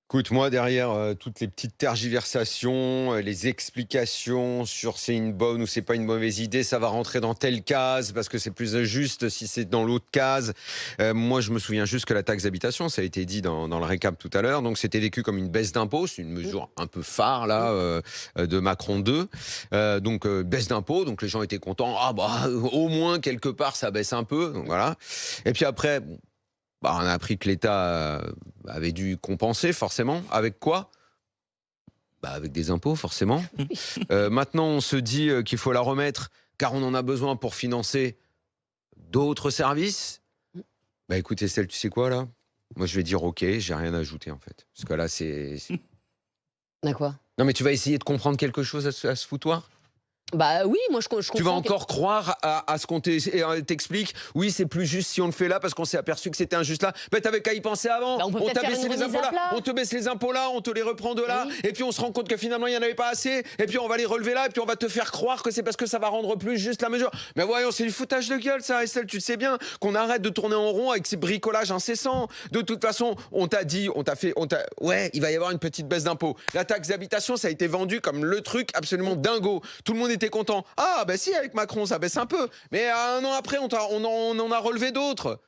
Écoute, moi, derrière toutes les petites tergiversations, les explications sur c'est une bonne ou c'est pas une mauvaise idée, ça va rentrer dans telle case parce que c'est plus juste si c'est dans l'autre case. Moi, je me souviens juste que la taxe d'habitation, ça a été dit dans le récap tout à l'heure, donc c'était vécu comme une baisse d'impôt. C'est une Mmh, mesure un peu phare, là, mmh. de Macron 2. Donc, baisse d'impôt, donc les gens étaient contents. Ah, bah, au moins, quelque part, ça baisse un peu. Donc, voilà. Et puis après, bah, on a appris que l'État avait dû compenser forcément. Avec quoi? Bah, avec des impôts forcément. Maintenant, on se dit qu'il faut la remettre car on en a besoin pour financer d'autres services. Mmh. Bah, écoute Estelle, tu sais quoi là? Moi, je vais dire OK, j'ai rien à ajouter en fait. Parce que là, À quoi? non, mais tu vas essayer de comprendre quelque chose à ce foutoir? Bah, oui, moi je Tu vas comprends que encore croire à ce qu'on t'explique? Oui, c'est plus juste si on le fait là parce qu'on s'est aperçu que c'était injuste là. Ben, t'avais qu'à y penser avant. bah, on peut On peut-être t'a faire baissé une les remise impôts à là, plat. on te baisse les impôts là, on te les reprend de là, Oui. et puis on se rend compte que finalement il n'y en avait pas assez, et puis on va les relever là, et puis on va te faire croire que c'est parce que ça va rendre plus juste la mesure. Mais voyons, c'est du foutage de gueule ça, Estelle, tu le sais bien, qu'on arrête de tourner en rond avec ces bricolages incessants. De toute façon, on t'a dit, ouais, il va y avoir une petite baisse d'impôts. La taxe d'habitation, ça a été vendu comme le truc absolument dingo. Tout le monde était content. Ah, bah si, avec Macron, ça baisse un peu. Mais un an après, on en a relevé d'autres.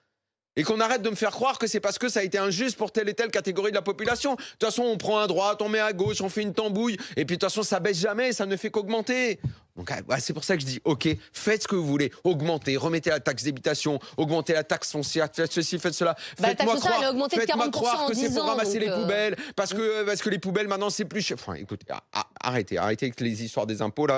Et qu'on arrête de me faire croire que c'est parce que ça a été injuste pour telle et telle catégorie de la population. De toute façon, on prend à droite, on met à gauche, on fait une tambouille. Et puis de toute façon, ça baisse jamais, ça ne fait qu'augmenter. Donc ouais, c'est pour ça que je dis, OK, faites ce que vous voulez. Augmentez, remettez la taxe d'habitation, augmentez la taxe foncière, faites ceci, faites cela. Bah, la taxe Faites-moi sociale, elle a croire, augmenté de faites-moi 40 croire en que c'est 10 pour ans, ramasser donc les poubelles, parce mmh. que les poubelles, maintenant, c'est plus cher. Enfin, écoutez, arrêtez avec les histoires des impôts, là.